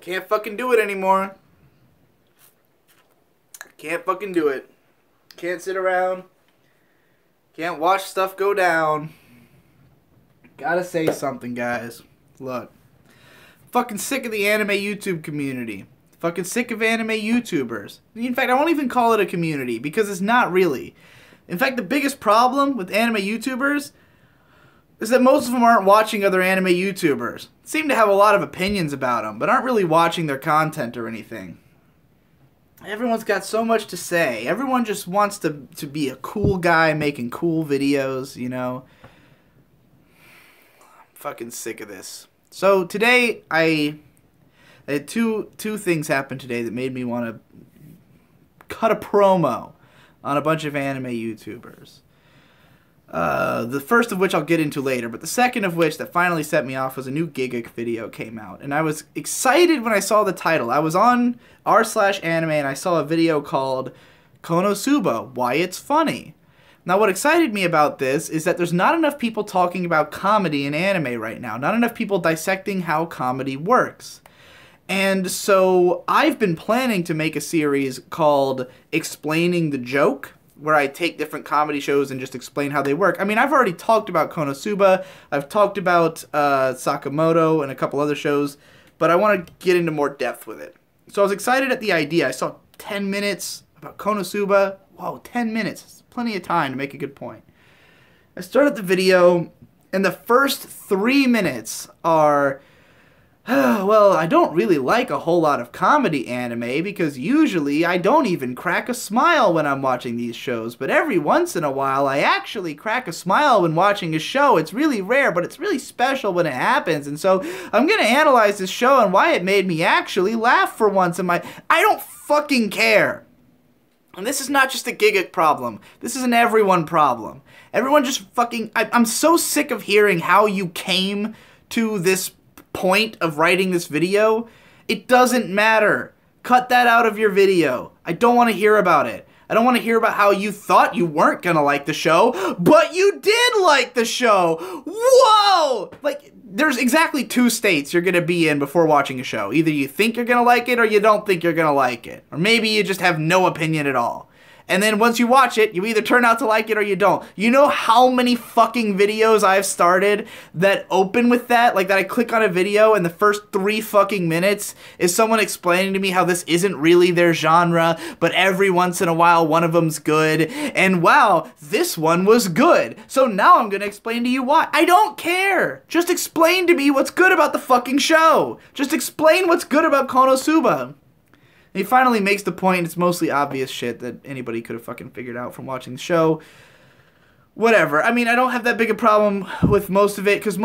Can't fucking do it anymore. Can't fucking do it. Can't sit around. Can't watch stuff go down. Gotta say something, guys. Look. Fucking sick of the anime YouTube community. Fucking sick of anime YouTubers. In fact, I won't even call it a community because it's not really. In fact, the biggest problem with anime YouTubers is that most of them aren't watching other anime YouTubers. Seem to have a lot of opinions about them, but aren't really watching their content or anything. Everyone's got so much to say. Everyone just wants to be a cool guy making cool videos, you know. I'm fucking sick of this. So today I had two things happen today that made me want to cut a promo on a bunch of anime YouTubers. The first of which I'll get into later, but the second of which that finally set me off was a new Gigguk video came out. And I was excited when I saw the title. I was on r/anime and I saw a video called Konosuba, Why It's Funny. Now what excited me about this is that there's not enough people talking about comedy in anime right now. Not enough people dissecting how comedy works. And so I've been planning to make a series called Explaining the Joke, where I take different comedy shows and just explain how they work. I mean, I've already talked about Konosuba, I've talked about Sakamoto and a couple other shows, but I want to get into more depth with it. So I was excited at the idea. I saw 10 minutes about Konosuba. Whoa, 10 minutes. It's plenty of time to make a good point. I started the video, and the first 3 minutes are... well, I don't really like a whole lot of comedy anime because usually I don't even crack a smile when I'm watching these shows, but every once in a while I actually crack a smile when watching a show. It's really rare, but it's really special when it happens, and so I'm gonna analyze this show and why it made me actually laugh for once in my... I don't fucking care! And this is not just a Gigguk problem. This is an everyone problem. Everyone just fucking... I'm so sick of hearing how you came to this point of writing this video. It doesn't matter. Cut that out of your video. I don't want to hear about it. I don't want to hear about how you thought you weren't gonna like the show, but you did like the show. Whoa! Like, there's exactly 2 states you're gonna be in before watching a show. Either you think you're gonna like it or you don't think you're gonna like it. Or maybe you just have no opinion at all. And then once you watch it, you either turn out to like it or you don't. You know how many fucking videos I've started that open with that? Like that I click on a video and the first 3 fucking minutes is someone explaining to me how this isn't really their genre, but every once in a while one of them's good. And wow, this one was good. So now I'm gonna explain to you why. I don't care. Just explain to me what's good about the fucking show. Just explain what's good about Konosuba. He finally makes the point. It's mostly obvious shit that anybody could have fucking figured out from watching the show. Whatever. I mean, I don't have that big a problem with most of it because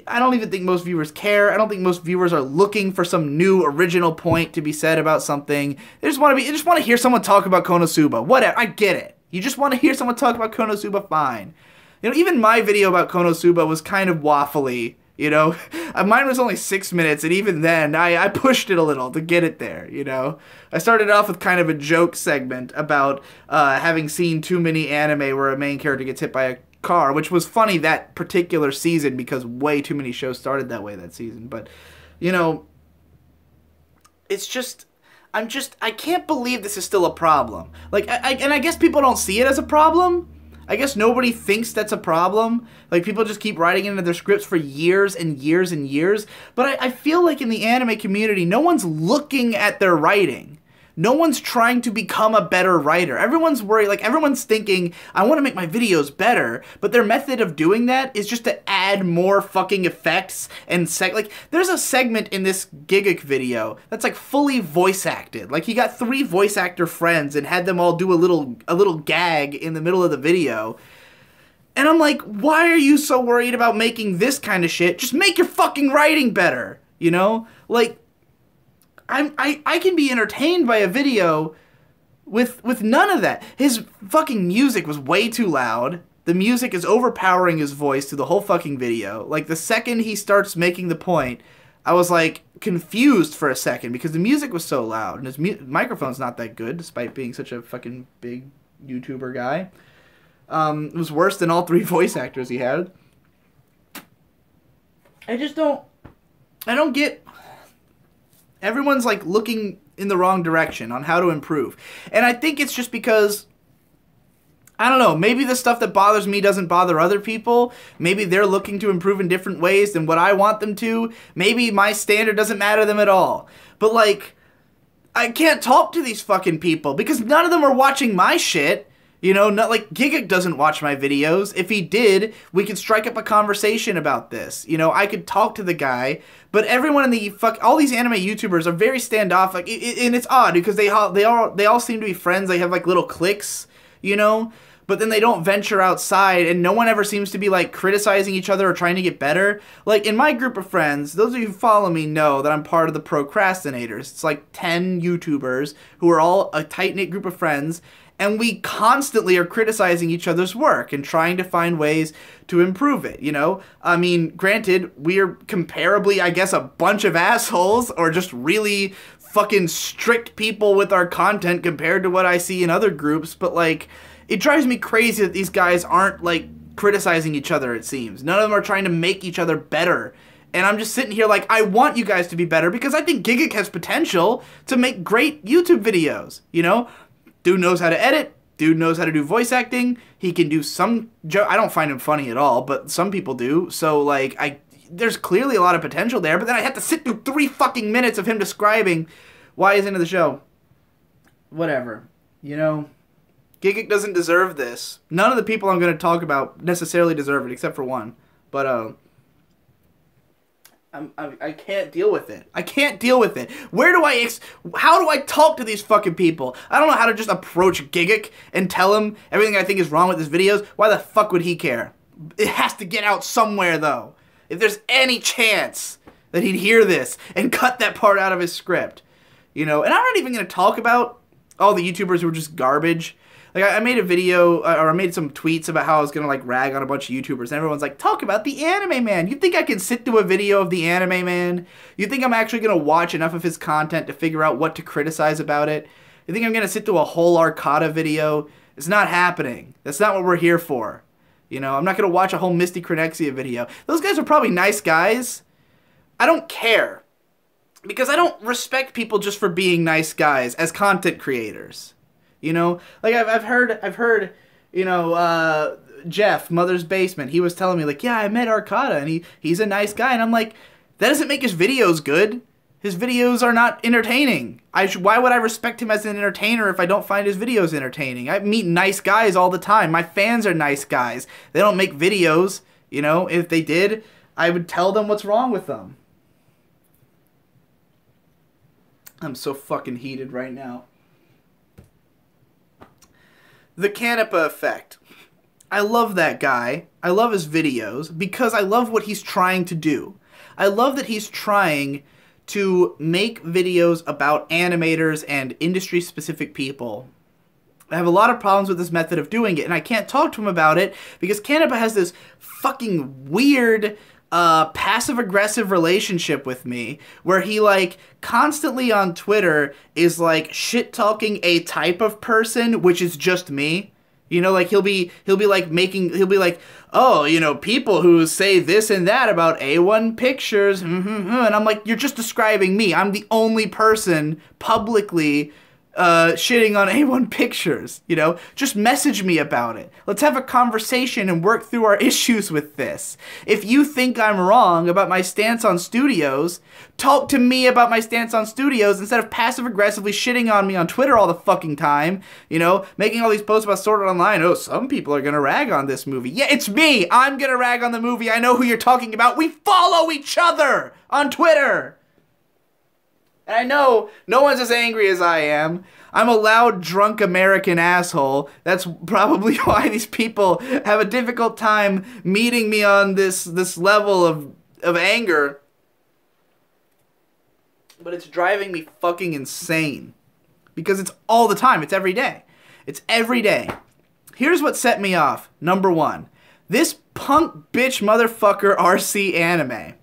I don't even think most viewers care. I don't think most viewers are looking for some new original point to be said about something. They just want to hear someone talk about Konosuba. Whatever. I get it. You just want to hear someone talk about Konosuba. Fine. You know, even my video about Konosuba was kind of waffly. You know, mine was only 6 minutes, and even then, I pushed it a little to get it there, you know. I started off with kind of a joke segment about having seen too many anime where a main character gets hit by a car, which was funny that particular season because way too many shows started that way that season. But, you know, it's just... I can't believe this is still a problem. Like, and I guess people don't see it as a problem. I guess nobody thinks that's a problem. Like, people just keep writing into their scripts for years and years and years. But I feel like in the anime community, no one's looking at their writing. No one's trying to become a better writer. Everyone's worried, like, everyone's thinking, I want to make my videos better, but their method of doing that is just to add more fucking effects and like, there's a segment in this Gigguk video that's, like, fully voice acted. Like, he got 3 voice actor friends and had them all do a little gag in the middle of the video. And I'm like, why are you so worried about making this kind of shit? Just make your fucking writing better, you know? Like, I can be entertained by a video with none of that. His fucking music was way too loud. The music is overpowering his voice through the whole fucking video. Like, the second he starts making the point, I was, like, confused for a second because the music was so loud. And his microphone's not that good, despite being such a fucking big YouTuber guy. It was worse than all 3 voice actors he had. I don't get... Everyone's like looking in the wrong direction on how to improve. And I think it's just because, I don't know, maybe the stuff that bothers me doesn't bother other people. Maybe they're looking to improve in different ways than what I want them to. Maybe my standard doesn't matter to them at all. But like, I can't talk to these fucking people because none of them are watching my shit. You know, not like Giga doesn't watch my videos. If he did, we could strike up a conversation about this. You know, I could talk to the guy, but everyone in the all these anime YouTubers are very standoff. Like, and it's odd because they all seem to be friends. They have like little cliques, you know, but then they don't venture outside, and no one ever seems to be like criticizing each other or trying to get better. Like in my group of friends, those of you who follow me know that I'm part of the procrastinators. It's like 10 YouTubers who are all a tight-knit group of friends. And we constantly are criticizing each other's work and trying to find ways to improve it, you know? I mean, granted, we're comparably, I guess, a bunch of assholes or just really fucking strict people with our content compared to what I see in other groups, but, like, it drives me crazy that these guys aren't, like, criticizing each other, it seems. None of them are trying to make each other better. And I'm just sitting here like, I want you guys to be better because I think Giga has potential to make great YouTube videos, you know? Dude knows how to edit. Dude knows how to do voice acting. He can do some joke. I don't find him funny at all, but some people do. So, like, there's clearly a lot of potential there, but then I have to sit through 3 fucking minutes of him describing why he's into the show. Whatever. You know, Giga doesn't deserve this. None of the people I'm going to talk about necessarily deserve it, except for one. But, I can't deal with it. I can't deal with it. How do I talk to these fucking people? I don't know how to just approach Gigic and tell him everything I think is wrong with his videos. Why the fuck would he care? It has to get out somewhere, though. If there's any chance that he'd hear this and cut that part out of his script. You know, and I'm not even going to talk about all the YouTubers who are just garbage. Like, I made a video, or I made some tweets about how I was going to, like, rag on a bunch of YouTubers, and everyone's like, talk about the Anime Man. You think I can sit through a video of the Anime Man? You think I'm actually going to watch enough of his content to figure out what to criticize about it? You think I'm going to sit through a whole Arcada video? It's not happening. That's not what we're here for. You know, I'm not going to watch a whole Misty Cronexia video. Those guys are probably nice guys. I don't care. Because I don't respect people just for being nice guys as content creators. You know, like I've heard, you know, Jeff, Mother's Basement, he was telling me, like, yeah, I met Arcada, and he's a nice guy, and I'm like, that doesn't make his videos good. His videos are not entertaining. Why would I respect him as an entertainer if I don't find his videos entertaining? I meet nice guys all the time. My fans are nice guys. They don't make videos, you know. If they did, I would tell them what's wrong with them. I'm so fucking heated right now. The Canepa Effect. I love that guy. I love his videos because I love what he's trying to do. I love that he's trying to make videos about animators and industry-specific people. I have a lot of problems with this method of doing it, and I can't talk to him about it because Canepa has this fucking weird passive-aggressive relationship with me where he, like, constantly on Twitter is, like, shit-talking a type of person, which is just me. You know, like, he'll be like, oh, you know, people who say this and that about A1 Pictures, and I'm like, you're just describing me. I'm the only person publicly shitting on A1 Pictures, you know? Just message me about it. Let's have a conversation and work through our issues with this. If you think I'm wrong about my stance on studios, talk to me about my stance on studios instead of passive-aggressively shitting on me on Twitter all the fucking time, you know? Making all these posts about Sword Art Online. Oh, some people are gonna rag on this movie. Yeah, it's me! I'm gonna rag on the movie. I know who you're talking about. We follow each other on Twitter! And I know no one's as angry as I am. I'm a loud, drunk American asshole. That's probably why these people have a difficult time meeting me on this level of anger. But it's driving me fucking insane. Because it's all the time. It's every day. It's every day. Here's what set me off. Number one. This punk bitch motherfucker RC Anime.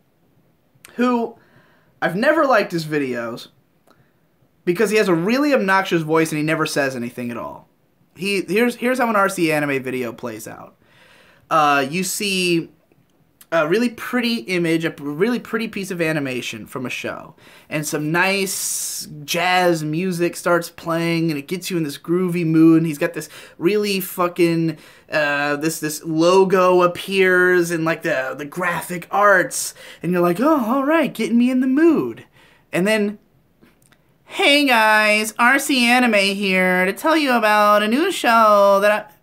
Who... I've never liked his videos because he has a really obnoxious voice and he never says anything at all. Here's how an RC Anime video plays out. You see a really pretty image, a really pretty piece of animation from a show, and some nice jazz music starts playing, and it gets you in this groovy mood, and he's got this really fucking, this logo appears, and like the graphic arts, and you're like, oh, alright, getting me in the mood. And then, hey guys, RC Anime here to tell you about a new show that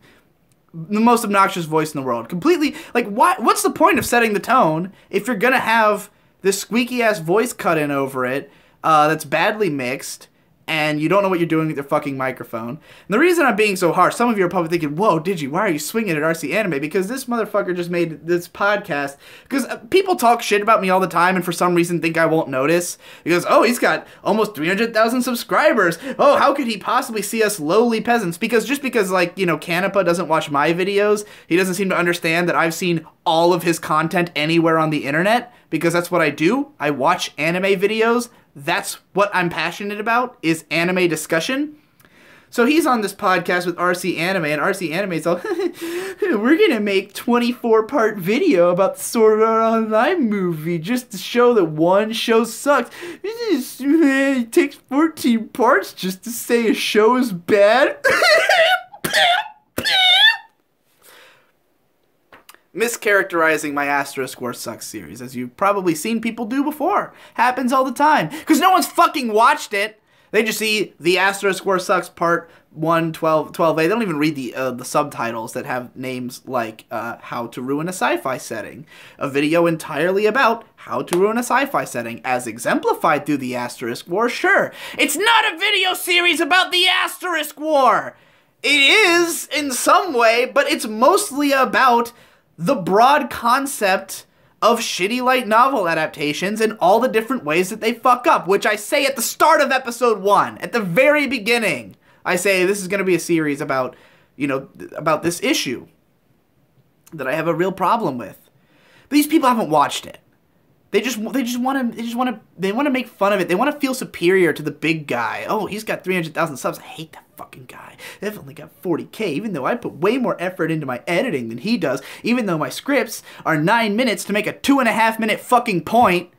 the most obnoxious voice in the world. Completely, like, what's the point of setting the tone if you're gonna have this squeaky-ass voice cut in over it that's badly mixed, and you don't know what you're doing with your fucking microphone? And the reason I'm being so harsh, some of you are probably thinking, whoa, Digi, why are you swinging at RC Anime? Because this motherfucker just made this podcast, because people talk shit about me all the time and for some reason think I won't notice. Because, oh, he's got almost 300,000 subscribers. Oh, how could he possibly see us lowly peasants? Because just because, like, you know, Canepa doesn't watch my videos, he doesn't seem to understand that I've seen all of his content anywhere on the internet, because that's what I do. I watch anime videos. That's what I'm passionate about, is anime discussion. So he's on this podcast with RC Anime, and RC Anime's all, we're gonna make 24-part video about the Sword Art Online movie just to show that one show sucks. It takes 14 parts just to say a show is bad. Mischaracterizing my Asterisk War Sucks series, as you've probably seen people do before. Happens all the time. Because no one's fucking watched it. They just see the Asterisk War Sucks Part 1, 12A. They don't even read the subtitles that have names like How to Ruin a Sci-Fi Setting. A video entirely about how to ruin a sci-fi setting, as exemplified through the Asterisk War. Sure, it's not a video series about the Asterisk War. It is, in some way, but it's mostly about the broad concept of shitty light novel adaptations and all the different ways that they fuck up, which I say at the start of episode 1, at the very beginning. I say this is going to be a series about, you know, about this issue that I have a real problem with. But these people haven't watched it. They want to make fun of it. They want to feel superior to the big guy. Oh, he's got 300,000 subs. I hate that fucking guy. They've only got 40K, even though I put way more effort into my editing than he does, even though my scripts are 9 minutes to make a 2.5-minute fucking point.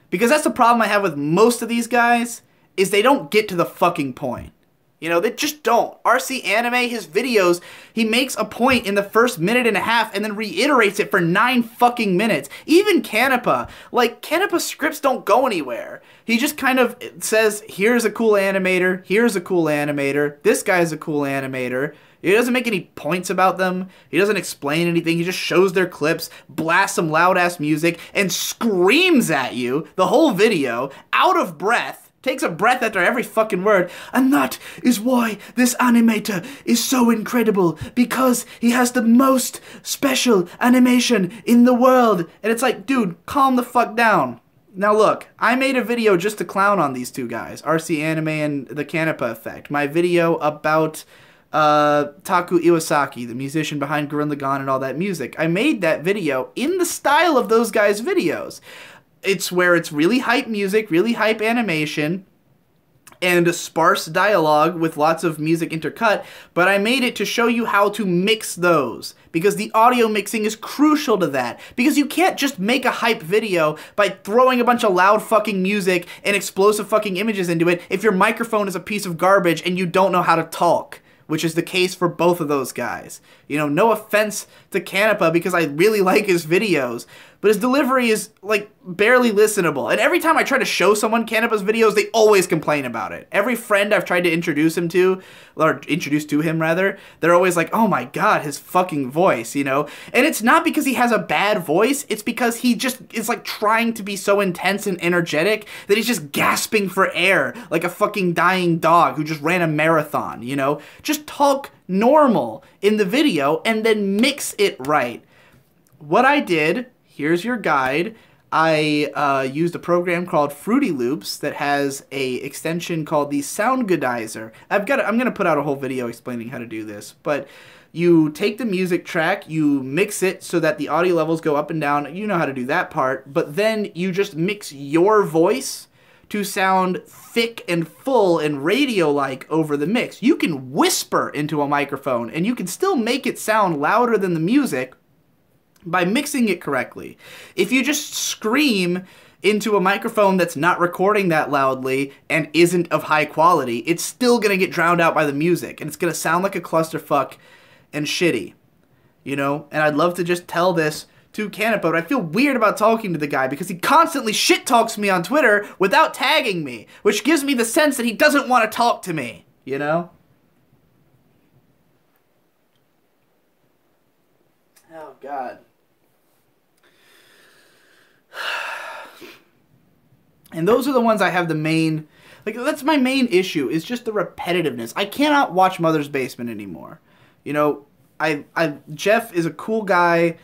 Because that's the problem I have with most of these guys, is they don't get to the fucking point. You know, they just don't. RC Anime, his videos, he makes a point in the first minute and a half and then reiterates it for 9 fucking minutes. Even Canepa, like, Canepa's scripts don't go anywhere. He just kind of says, here's a cool animator, here's a cool animator, this guy's a cool animator. He doesn't make any points about them. He doesn't explain anything. He just shows their clips, blasts some loud-ass music, and screams at you the whole video, out of breath. Takes a breath after every fucking word. And that is why this animator is so incredible, because he has the most special animation in the world. And it's like, dude, calm the fuck down. Now look, I made a video just to clown on these two guys, RC Anime and the Canepa Effect. My video about Taku Iwasaki, the musician behind Gurren Lagann and all that music. I made that video in the style of those guys' videos. It's where it's really hype music, really hype animation, and a sparse dialogue with lots of music intercut, but I made it to show you how to mix those, because the audio mixing is crucial to that, because you can't just make a hype video by throwing a bunch of loud fucking music and explosive fucking images into it if your microphone is a piece of garbage and you don't know how to talk, which is the case for both of those guys. You know, no offense to Canepa, because I really like his videos, but his delivery is, like, barely listenable. And every time I try to show someone Canepa's videos, they always complain about it. Every friend I've tried to introduce him to, or introduce to him, rather, they're always like, oh my god, his fucking voice, you know? And it's not because he has a bad voice, it's because he just is, like, trying to be so intense and energetic that he's just gasping for air, like a fucking dying dog who just ran a marathon, you know? Just talk normal in the video and then mix it right. What I did, here's your guide. I used a program called Fruity Loops that has a extension called the Sound Goodizer. I'm gonna put out a whole video explaining how to do this, but you take the music track, you mix it so that the audio levels go up and down. You know how to do that part, but then you just mix your voice to sound thick and full and radio-like over the mix. You can whisper into a microphone and you can still make it sound louder than the music, by mixing it correctly. If you just scream into a microphone that's not recording that loudly and isn't of high quality, it's still going to get drowned out by the music, and it's going to sound like a clusterfuck and shitty, you know? And I'd love to just tell this to Canepa, but I feel weird about talking to the guy because he constantly shit talks me on Twitter without tagging me, which gives me the sense that he doesn't want to talk to me, you know? Oh, God. And those are the ones I have the main, like, that's my main issue, is just the repetitiveness. I cannot watch Mother's Basement anymore. You know, Jeff is a cool guy.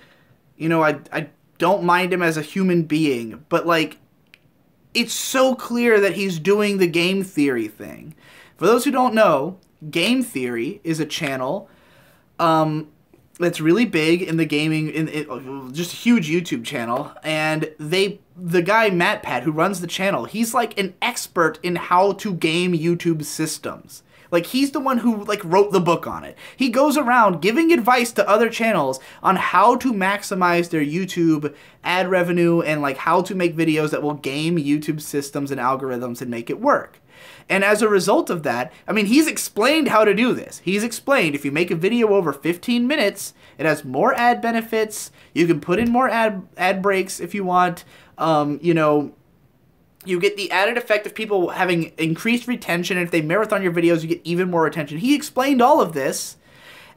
You know, I don't mind him as a human being, but, like, it's so clear that he's doing the game theory thing. For those who don't know, Game Theory is a channel, that's really big in the gaming, just a huge YouTube channel, and the guy MatPat who runs the channel, he's like an expert in how to game YouTube systems. Like, he's the one who, like, wrote the book on it. He goes around giving advice to other channels on how to maximize their YouTube ad revenue and, like, how to make videos that will game YouTube systems and algorithms and make it work. And as a result of that, I mean, he's explained how to do this. He's explained if you make a video over 15 minutes, it has more ad benefits. You can put in more ad breaks if you want. You know, you get the added effect of people having increased retention. And if they marathon your videos, you get even more retention. He explained all of this.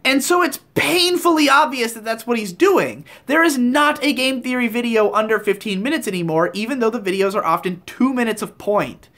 And so it's painfully obvious that that's what he's doing. There is not a game theory video under 15 minutes anymore, even though the videos are often 2 minutes of point.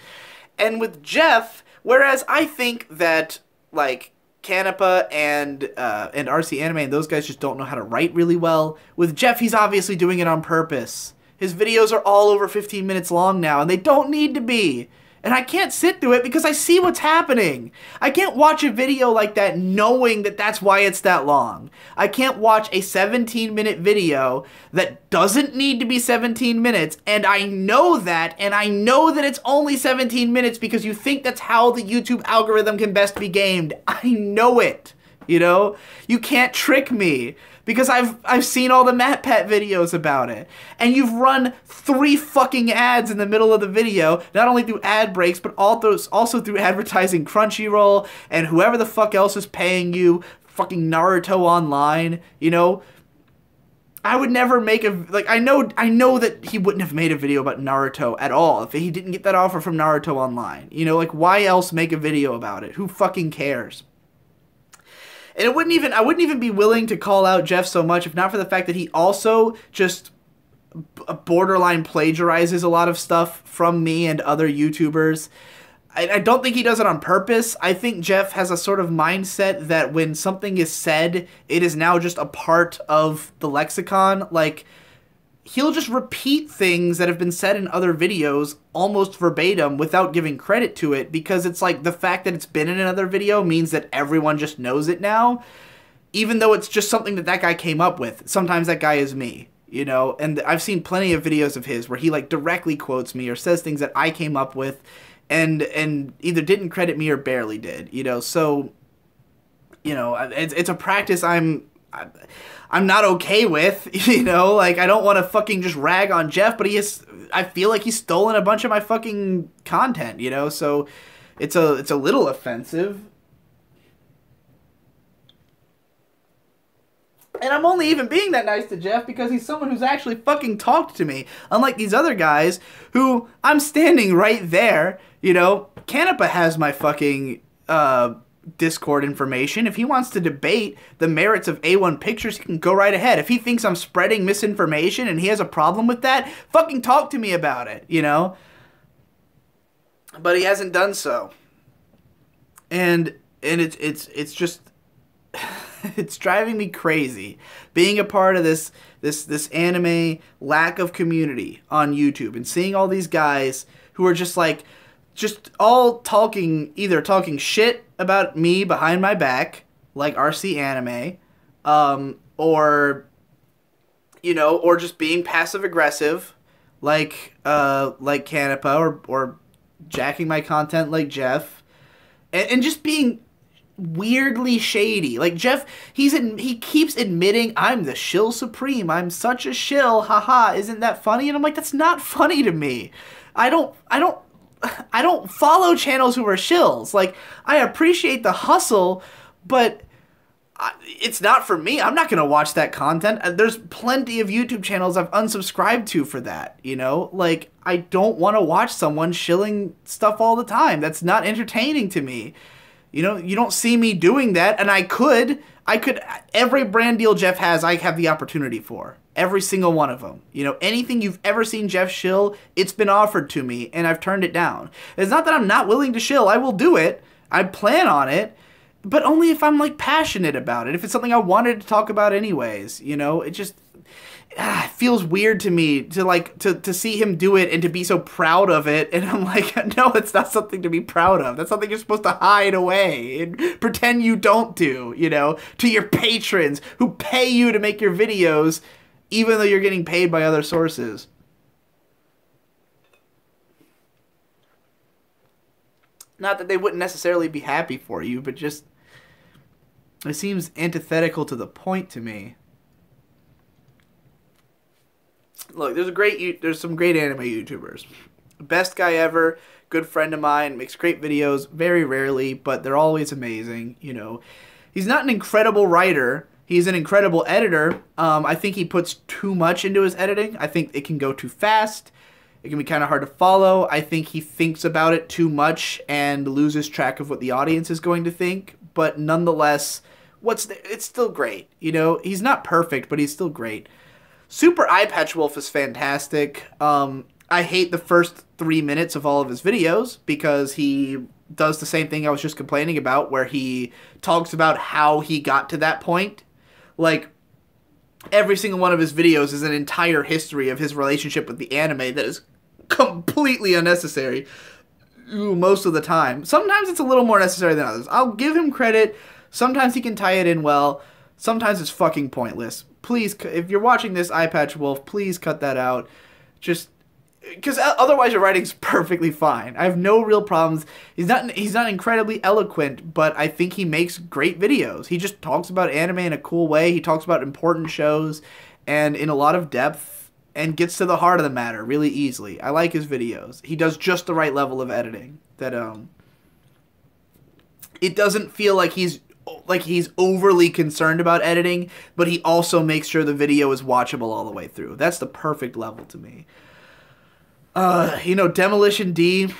And with Jeff, whereas I think that, like, Canepa and RC Anime and those guys just don't know how to write really well, with Jeff, he's obviously doing it on purpose. His videos are all over 15 minutes long now, and they don't need to be. And I can't sit through it because I see what's happening. I can't watch a video like that knowing that that's why it's that long. I can't watch a 17-minute video that doesn't need to be 17 minutes, and I know that it's only 17 minutes because you think that's how the YouTube algorithm can best be gamed. I know it, you know? You can't trick me. Because I've seen all the MatPat videos about it. And you've run 3 fucking ads in the middle of the video, not only through ad breaks, but also through advertising Crunchyroll and whoever the fuck else is paying you, fucking Naruto Online, you know? I would never make a, like, I know that he wouldn't have made a video about Naruto at all if he didn't get that offer from Naruto Online. You know, like, why else make a video about it? Who fucking cares? And I wouldn't even be willing to call out Jeff so much if not for the fact that he also just borderline plagiarizes a lot of stuff from me and other YouTubers. I don't think he does it on purpose. I think Jeff has a sort of mindset that when something is said, it is now just a part of the lexicon. Like, he'll just repeat things that have been said in other videos almost verbatim without giving credit to it, because it's like the fact that it's been in another video means that everyone just knows it now, even though it's just something that that guy came up with. Sometimes that guy is me, you know, and I've seen plenty of videos of his where he, like, directly quotes me or says things that I came up with and either didn't credit me or barely did, you know. So, you know, it's a practice I'm not okay with, you know, like, I don't want to fucking just rag on Jeff, but I feel like he's stolen a bunch of my fucking content, you know, so it's a little offensive. And I'm only even being that nice to Jeff because he's someone who's actually fucking talked to me, unlike these other guys who I'm standing right there, you know. Canepa has my fucking, Discord information. If he wants to debate the merits of A1 Pictures, he can go right ahead. If he thinks I'm spreading misinformation and he has a problem with that, fucking talk to me about it, you know? But he hasn't done so. And it's just it's driving me crazy being a part of this anime lack of community on YouTube and seeing all these guys who are just all either talking shit about me behind my back, like RC Anime, or, you know, or just being passive aggressive, like Canepa, or jacking my content like Jeff, and just being weirdly shady. Like Jeff, he keeps admitting, I'm the shill supreme. I'm such a shill. Haha, isn't that funny? And I'm like, that's not funny to me. I don't follow channels who are shills. Like, I appreciate the hustle, but it's not for me. I'm not going to watch that content. There's plenty of YouTube channels I've unsubscribed to for that, you know? Like, I don't want to watch someone shilling stuff all the time. That's not entertaining to me. You know, you don't see me doing that, and I could, every brand deal Jeff has, I have the opportunity for. Every single one of them. You know, anything you've ever seen Jeff shill, it's been offered to me, and I've turned it down. It's not that I'm not willing to shill. I will do it. I plan on it, but only if I'm, like, passionate about it. If it's something I wanted to talk about anyways, you know? It just... it feels weird to me to like to see him do it and to be so proud of it, and I'm like, no, it's not something to be proud of. That's something you're supposed to hide away and pretend you don't do, you know, to your patrons who pay you to make your videos even though you're getting paid by other sources. Not that they wouldn't necessarily be happy for you, but just it seems antithetical to the point to me. Look, there's some great anime YouTubers. Best guy ever, good friend of mine, makes great videos, very rarely, but they're always amazing, you know. He's not an incredible writer, he's an incredible editor. I think he puts too much into his editing. I think it can go too fast. It can be kind of hard to follow. I think he thinks about it too much and loses track of what the audience is going to think, but nonetheless, it's still great, you know. He's not perfect, but he's still great. Super Eye Patch Wolf is fantastic. I hate the first 3 minutes of all of his videos because he does the same thing I was just complaining about, where he talks about how he got to that point. Like, every single one of his videos is an entire history of his relationship with the anime that is completely unnecessary most of the time. Sometimes it's a little more necessary than others. I'll give him credit. Sometimes he can tie it in well. Sometimes it's fucking pointless. Please, if you're watching this, Eye Patch Wolf, please cut that out. Just because otherwise your writing's perfectly fine. I have no real problems. He's not incredibly eloquent, but I think he makes great videos. He just talks about anime in a cool way. He talks about important shows and in a lot of depth and gets to the heart of the matter really easily. I like his videos. He does just the right level of editing that it doesn't feel like he's overly concerned about editing, but he also makes sure the video is watchable all the way through. That's the perfect level to me. You know, Demolition D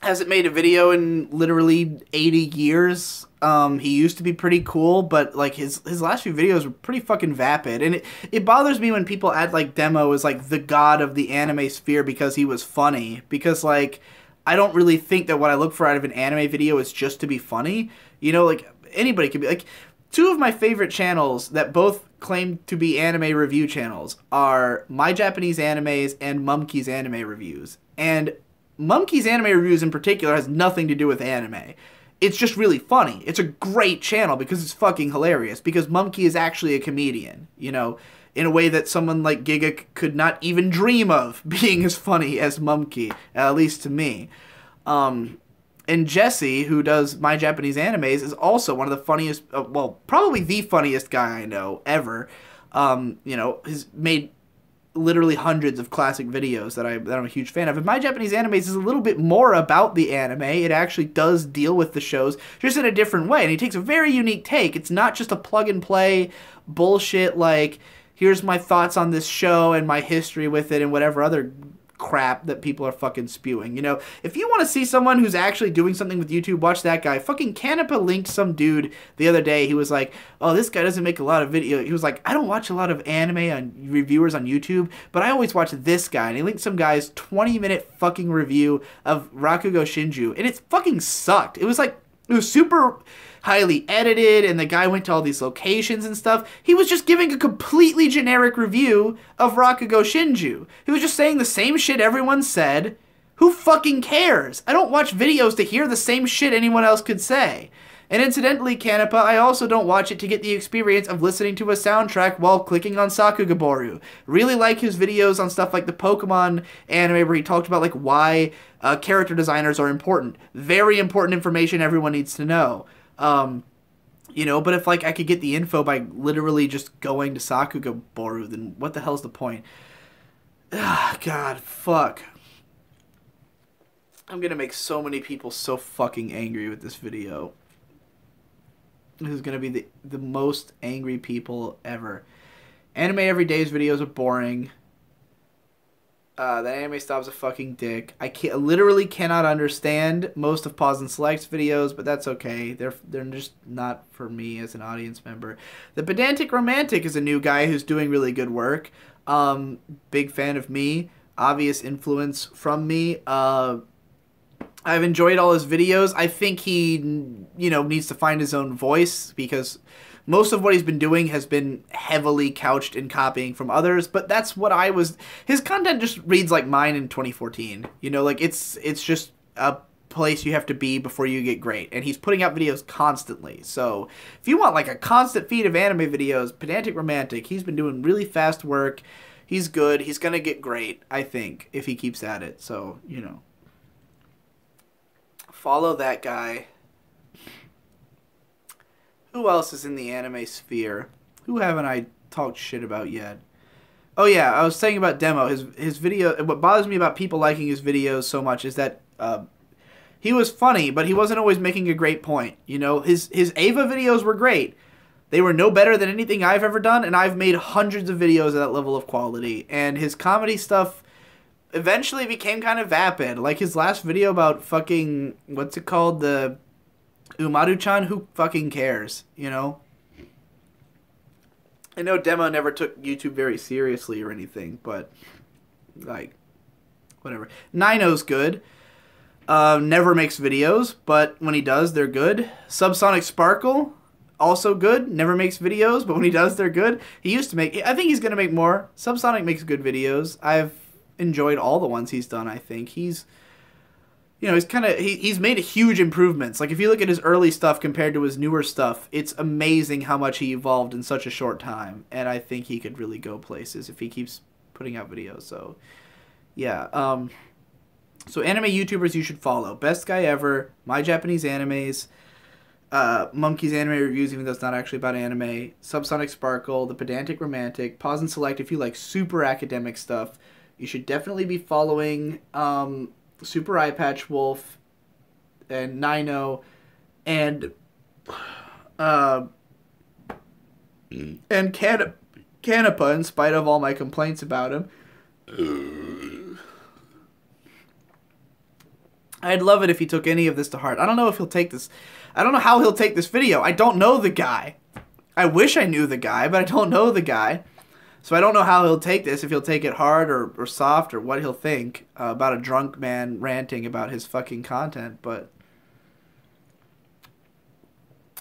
hasn't made a video in literally 80 years. He used to be pretty cool, but like his last few videos were pretty fucking vapid. And it bothers me when people act like Demo is like the god of the anime sphere because he was funny. Because like, I don't really think that what I look for out of an anime video is just to be funny. You know, like, anybody could be, like, two of my favorite channels that both claim to be anime review channels are My Japanese Animes and Mumkey's Anime Reviews. And Mumkey's Anime Reviews in particular has nothing to do with anime. It's just really funny. It's a great channel because it's fucking hilarious. Because Mumkey is actually a comedian, you know, in a way that someone like Giga could not even dream of being as funny as Mumkey, at least to me. And Jesse, who does My Japanese Animes, is also one of the funniest, well, probably the funniest guy I know ever. You know, has made literally hundreds of classic videos that I'm a huge fan of. And My Japanese Animes is a little bit more about the anime. It actually does deal with the shows, just in a different way. And he takes a very unique take. It's not just a plug-and-play bullshit like, here's my thoughts on this show and my history with it and whatever other crap that people are fucking spewing. You know, if you want to see someone who's actually doing something with YouTube, watch that guy. Fucking Canepa linked some dude the other day. He was like, oh, this guy doesn't make a lot of video. He was like, I don't watch a lot of anime on reviewers on YouTube, but I always watch this guy. And he linked some guy's 20-minute fucking review of Rakugo Shinju, and it fucking sucked. It was super highly edited, and the guy went to all these locations and stuff. He was just giving a completely generic review of Rakugo Shinju. He was just saying the same shit everyone said. Who fucking cares? I don't watch videos to hear the same shit anyone else could say. And incidentally, Canepa, I also don't watch it to get the experience of listening to a soundtrack while clicking on Sakugaboru. Really like his videos on stuff like the Pokemon anime where he talked about like why character designers are important. Very important information everyone needs to know. You know, but if, like, I could get the info by literally just going to Sakuga Boru, then what the hell's the point? Ah, God, fuck. I'm gonna make so many people so fucking angry with this video. This is gonna be the most angry people ever. Anime Everyday's videos are boring. The anime stop's a fucking dick. I literally cannot understand most of Pause and Select's videos, but that's okay. They're just not for me as an audience member. The Pedantic Romantic is a new guy who's doing really good work. Big fan of me. Obvious influence from me. I've enjoyed all his videos. I think he, you know, needs to find his own voice because most of what he's been doing has been heavily couched in copying from others, but that's what I was... His content just reads like mine in 2014. You know, like, it's just a place you have to be before you get great, and he's putting out videos constantly. So, if you want, like, a constant feed of anime videos, Pedantic Romantic, he's been doing really fast work. He's good. He's gonna get great, I think, if he keeps at it. So, you know. Follow that guy. Who else is in the anime sphere? Who haven't I talked shit about yet? Oh yeah, I was saying about Demo. His video. What bothers me about people liking his videos so much is that he was funny, but he wasn't always making a great point. You know, his Ava videos were great. They were no better than anything I've ever done, and I've made hundreds of videos of that level of quality. And his comedy stuff eventually became kind of vapid. Like his last video about fucking, what's it called? The Umaru-chan, who fucking cares, you know? I know Demo never took YouTube very seriously or anything, but, like, whatever. Nino's good. Never makes videos, but when he does, they're good. Subsonic Sparkle, also good. Never makes videos, but when he does, they're good. He used to make... I think he's going to make more. Subsonic makes good videos. I've enjoyed all the ones he's done, I think. He's... You know, he's kind of... He's made huge improvements. Like, if you look at his early stuff compared to his newer stuff, it's amazing how much he evolved in such a short time. And I think he could really go places if he keeps putting out videos. So, yeah. So, anime YouTubers you should follow. Best Guy Ever, My Japanese Animes, Monkey's Anime Reviews, even though it's not actually about anime, Subsonic Sparkle, The Pedantic Romantic, Pause and Select. If you like super academic stuff, you should definitely be following... Super Eye Patch Wolf and Nino and Canepa, in spite of all my complaints about him. I'd love it if he took any of this to heart. I don't know if he'll take this. I don't know how he'll take this video. I don't know the guy. I wish I knew the guy, but I don't know the guy. So I don't know how he'll take this, if he'll take it hard or soft or what he'll think about a drunk man ranting about his fucking content, but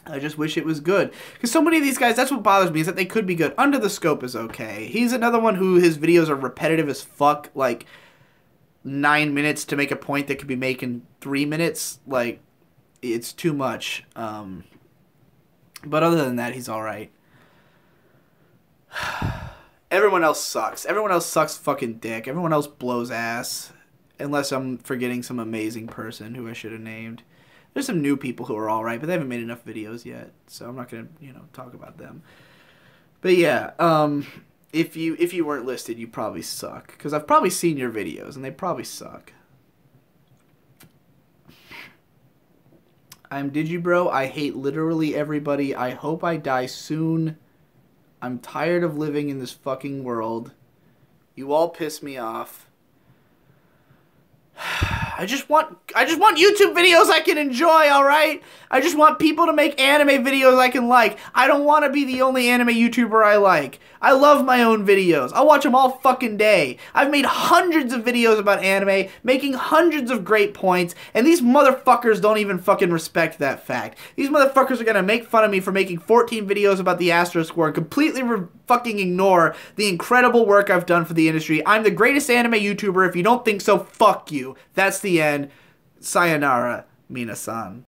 I just wish it was good. Because so many of these guys, that's what bothers me, is that they could be good. Under the Scope is okay. He's another one who his videos are repetitive as fuck, like 9 minutes to make a point that could be made in 3 minutes. Like, it's too much. But other than that, he's alright. Everyone else sucks. Everyone else sucks fucking dick. Everyone else blows ass. Unless I'm forgetting some amazing person who I should have named. There's some new people who are alright, but they haven't made enough videos yet. So I'm not going to, talk about them. But yeah, if you weren't listed, you probably suck. Because I've probably seen your videos, and they probably suck. I'm Digibro. I hate literally everybody. I hope I die soon. I'm tired of living in this fucking world. You all piss me off. I just want YouTube videos I can enjoy, alright? I just want people to make anime videos I can like. I don't want to be the only anime YouTuber I like. I love my own videos. I watch them all fucking day. I've made hundreds of videos about anime, making hundreds of great points, and these motherfuckers don't even fucking respect that fact. These motherfuckers are gonna make fun of me for making 14 videos about the Asterisk War and completely fucking ignore the incredible work I've done for the industry. I'm the greatest anime YouTuber. If you don't think so, fuck you. That's the end. Sayonara, Minasan.